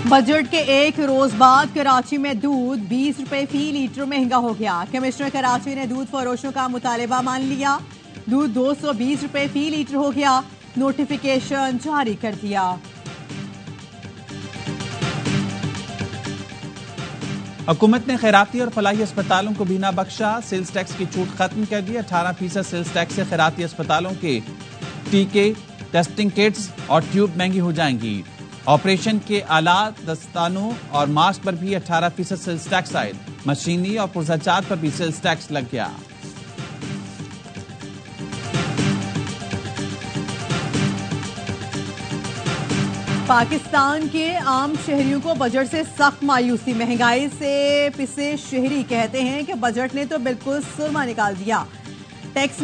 Budget के एक रोज बाद कराची में दूध 20 रुपए फी लीटर महंगा हो गया। कमिश्नर कराची ने दूध फरोशों का मुतालिबा मान लिया। दूध 220 रुपए फी लीटर हो गया। नोटिफिकेशन जारी कर दिया। हुकूमत ने खैराती और फलाही अस्पतालों को भी ना बख्शा। सेल्स टैक्स की छूट खत्म कर दी। 18% सेल्स टैक्स से खैराती अस्पतालों के टीके, टेस्टिंग किट्स और ट्यूब महंगी हो जाएंगी। ऑपरेशन के आलात, दस्तानों और मास्क पर भी 18% सेल्स टैक्स आए। मशीनरी और पुर्जाजात पर भी सेल्स टैक्स लग गया। पाकिस्तान के आम शहरियों को बजट से सख्त मायूसी। महंगाई से पिसे शहरी कहते हैं कि बजट ने तो बिल्कुल सुरमा निकाल दिया। टैक्स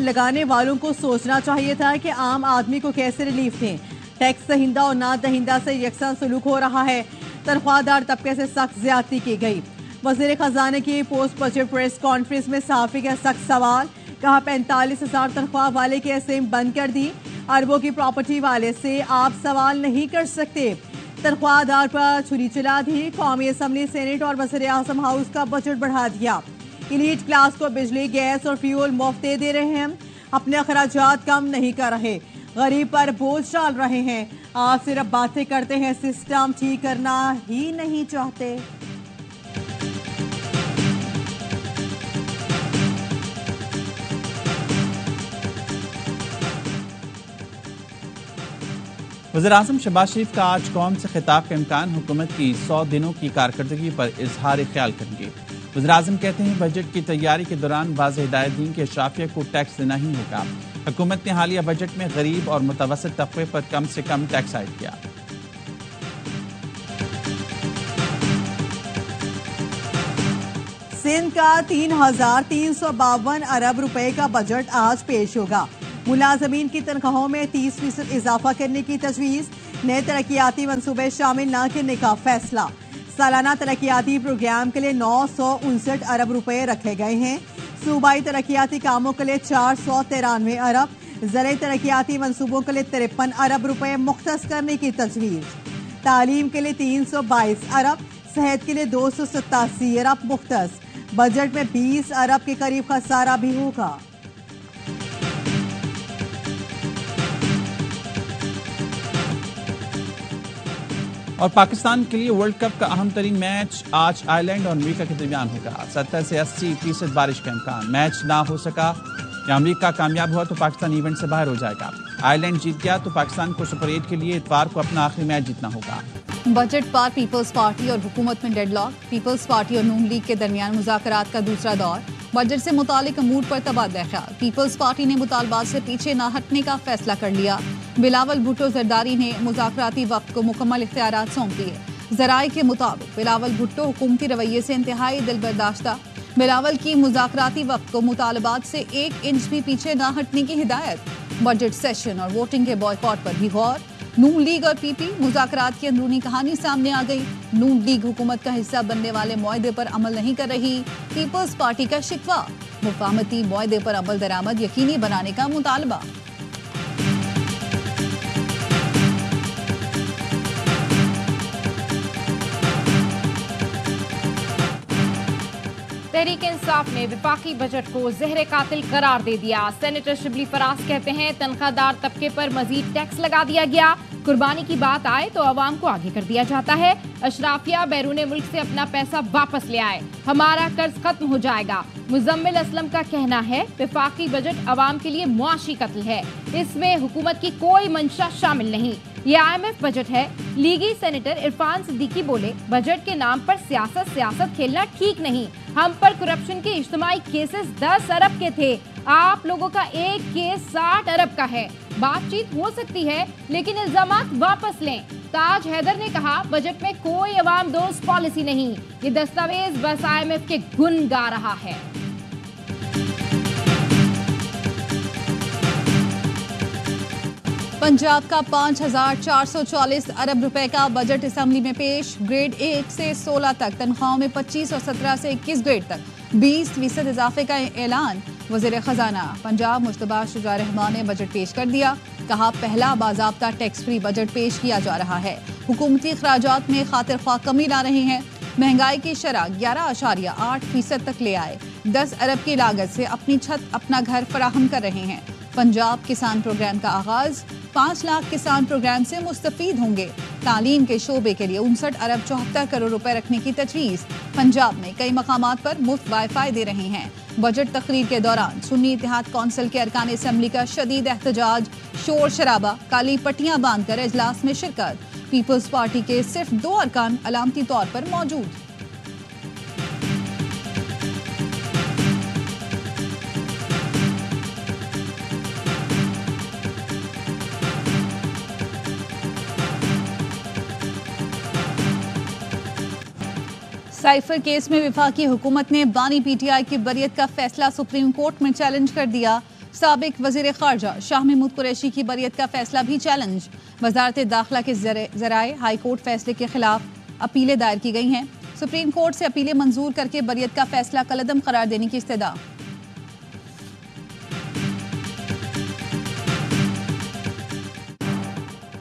लगाने वालों को सोचना चाहिए था कि आम आदमी को कैसे रिलीफ दें। टैक्स दहिंदा और ना दहिंदा से यकसा सलूक हो रहा है। तनख्वाहदार तबके से सख्त ज्यादती की गई। वजीर खजाने की पोस्ट बजट प्रेस कॉन्फ्रेंस में सहाफी का सख्त सवाल। कहा 45,000 तनख्वाह वाले की एसएम बंद कर दी। अरबों की प्रॉपर्टी वाले से आप सवाल नहीं कर सकते। तनख्वाहदार पर छुरी चला दी। कौमी असम्बली, सेनेट और वज़ीर आज़म हाउस का बजट बढ़ा दिया। इलीट क्लास को बिजली, गैस और फ्यूल मुफ्त दे रहे हैं। अपने अखराजात कम नहीं कर रहे। गरीब पर बोझ डाल रहे हैं। आप सिर्फ बातें करते हैं, सिस्टम ठीक करना ही नहीं चाहते। वज़ीर आज़म शहबाज शरीफ का आज कौम से खिताब का इम्कान। हुकूमत की 100 दिनों की कारकर्दगी पर इजहार ख्याल करेंगे। वज़ीर आज़म कहते हैं बजट की तैयारी के दौरान वाज़ेह हिदायत दी कि अशराफिया को टैक्स देना ही होगा। हुकूमत ने हालिया बजट में गरीब और मुतवस्सित तबके पर कम से कम टैक्स आयद किया। सिंध का 3,352 अरब रुपए का बजट आज पेश होगा। मुलाजमीन की तनख्वाहों में 30% इजाफा करने की तजवीज़। नए तरक्याती मंसूबे शामिल न करने का फैसला। सालाना तरक्याती प्रोग्राम के लिए 959 अरब रुपए रखे गए हैं। सूबाई तरक्याती कामों के लिए 493 अरब, ज़राई तरक्याती मंसूबों के लिए 53 अरब रुपए मुख्तस करने की तजवीज़। तालीम के लिए 322 अरब, सेहत के लिए 287 अरब मुख्तस। बजट में 20 अरब के करीब खसारा भी होगा। और पाकिस्तान के लिए वर्ल्ड कप का अहम तरीन मैच आज आयरलैंड और अमेरिका के दरमियान होगा। 70 से 80% बारिश का इम्कान। मैच ना हो सका या अमेरिका कामयाब हुआ तो पाकिस्तान इवेंट से बाहर हो जाएगा। आयरलैंड जीत गया तो पाकिस्तान को सुपर 8 के लिए इतवार को अपना आखिरी मैच जीतना होगा। बजट पर पीपल्स पार्टी और हुकूमत में डेडलॉक। पीपल्स पार्टी और नून लीग के दरमियान मुज़ाकरात का दूसरा दौर। बजट से मुतालिक अमूर पर तबादला ख्याल। पीपल्स पार्टी ने मुतालबात से पीछे न हटने का फैसला कर लिया। बिलावल भुट्टो जरदारी ने मुज़ाकराती वक्त को मुकम्मल इख्तियारात सौंप दिए। जराए के मुताबिक बिलावल भुट्टो हुकूमती रवैये से इंतहाई दिलबर्दाश्ता। बिलावल की मुज़ाकराती वक्त को मुतालबात से 1 इंच भी पीछे न हटने की हिदायत। बजट सेशन और वोटिंग के बॉयकॉट पर भी गौर। नून लीग और पीपी मुज़ाकरात की अंदरूनी कहानी सामने आ गई। नून लीग हुकूमत का हिस्सा बनने वाले मुआहदे पर अमल नहीं कर रही। पीपल्स पार्टी का शिकवा। मुफाहमती मुआहदे पर अमल दरामद यकीनी बनाने का मुतालबा। तहरीक इंसाफ ने विफाकी बजट को ज़हर कातिल करार दे दिया। सेनेटर शिबली फराज कहते हैं तनख्वाहदार तबके पर मजीद टैक्स लगा दिया गया। कुर्बानी की बात आए तो आवाम को आगे कर दिया जाता है। अशराफिया बैरून मुल्क से अपना पैसा वापस ले आए, हमारा कर्ज खत्म हो जाएगा। मुजम्मिल असलम का कहना है विफाकी बजट आवाम के लिए मुआशी कत्ल है। इसमें हुकूमत की कोई मंशा शामिल नहीं। ये IMF बजट है। लीगी सेनेटर इरफान सिद्दीकी बोले बजट के नाम पर सियासत खेलना ठीक नहीं। हम पर करप्शन के इज्तिमाई केसेस 10 अरब के थे। आप लोगों का एक केस 60 अरब का है। बातचीत हो सकती है लेकिन इल्जामात वापस लें। ताज हैदर ने कहा बजट में कोई अवाम दोस्त पॉलिसी नहीं। ये दस्तावेज बस IMF के गुण गा रहा है। पंजाब का 5,440 अरब रुपए का बजट असेंबली में पेश। ग्रेड 1 से 16 तक तनख्वाहों में 25 और 17 से 21 ग्रेड तक 20% इजाफे का ऐलान। वज़ीर खजाना पंजाब मुश्तबा शुजा रहमान ने बजट पेश कर दिया। कहा पहला बाज़ाब्ता टैक्स फ्री बजट पेश किया जा रहा है। हुकूमती अखराजात में खातिर ख्वाह कमी ला रहे हैं। महंगाई की शरह 11.8% तक ले आए। 10 अरब की लागत से अपनी छत अपना घर फराहम कर रहे हैं। पंजाब किसान प्रोग्राम का आगाज, 5 लाख किसान प्रोग्राम से मुस्तफीद होंगे। तालीम के शोबे के लिए 59 अरब 74 करोड़ रुपए रखने की तजवीज़। पंजाब में कई मकामात पर मुफ्त वाईफाई दे रहे हैं। बजट तकरीर के दौरान सुन्नी इत्तेहाद कौंसिल के अरकान असम्बली का शदीद एहतजाज, शोर शराबा, काली पट्टियां बांधकर इजलास में शिरकत। पीपल्स पार्टी के सिर्फ 2 अरकान अलामती तौर पर मौजूद। साइफर केस में वफाकी हुकूमत ने बानी पीटीआई की बरियत का फैसला सुप्रीम कोर्ट में चैलेंज कर दिया। साबिक वजीर खारजा शाह महमूद कुरैशी की बरियत का फैसला भी चैलेंज। वजारत दाखिला के जराए हाई कोर्ट फैसले के खिलाफ अपीलें दायर की गई हैं। सुप्रीम कोर्ट से अपीलें मंजूर करके बरियत का फैसला कलअदम करार देने की इस्तदा।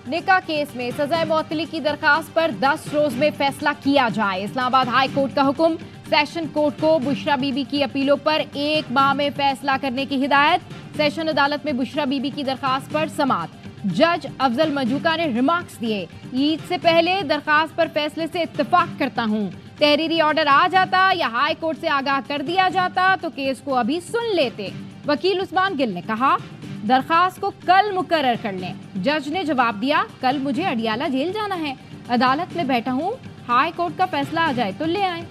निका केस में सजाए मौतली की दरखास्त पर 10 रोज में फैसला किया जाए। इस्लामाबाद हाई कोर्ट का हुक्म। सेशन कोर्ट को बुशरा बीबी की अपीलों पर 1 माह में फैसला करने की हिदायत। सेशन अदालत में बुशरा बीबी की दरखास्त पर समाअत। जज अफजल मजूका ने रिमार्क्स दिए, ईद से पहले दरखास्त पर फैसले से इत्तेफाक करता हूं। तहरीरी ऑर्डर आ जाता या हाई कोर्ट से आगाह कर दिया जाता तो केस को अभी सुन लेते। वकील उस्मान गिल ने कहा, दरखास्त को कल मुकर्रर कर लें। जज ने जवाब दिया, कल मुझे अडियाला जेल जाना है, अदालत में बैठा हूं, हाई कोर्ट का फैसला आ जाए तो ले आए।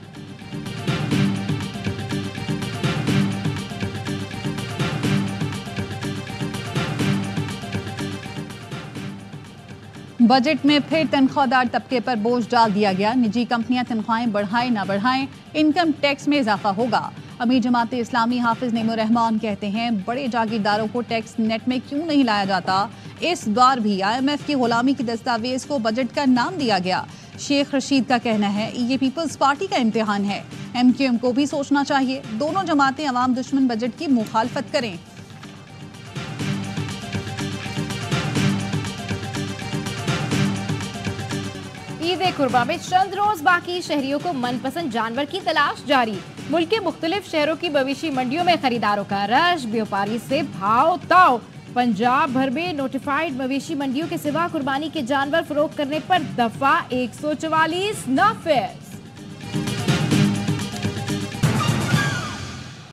बजट में फिर तनख्वाहदार तबके पर बोझ डाल दिया गया। निजी कंपनियां तनख्वाहें बढ़ाएं ना बढ़ाएं, इनकम टैक्स में इजाफा होगा। अमीर जमात इस्लामी हाफिज नेमो रहमान कहते हैं, बड़े जागीरदारों को टैक्स नेट में क्यों नहीं लाया जाता। इस बार भी IMF की गुलामी की दस्तावेज को बजट का नाम दिया गया। शेख रशीद का कहना है, ये पीपल्स पार्टी का इम्तिहान है। MQM को भी सोचना चाहिए। दोनों जमातें अवाम दुश्मन बजट की मुखालफत करें। ईद कुर्बा में चंद रोज बाकी, शहरियों को मनपसंद जानवर की तलाश जारी। मुल्क के मुख्तलिफ शहरों की मवेशी मंडियों में खरीदारों का रश, व्यापारी से भाव ताव। पंजाब भर में नोटिफाइड मवेशी मंडियों के सिवा कुर्बानी के जानवर फरोख्त करने पर दफा 144 नाफिज।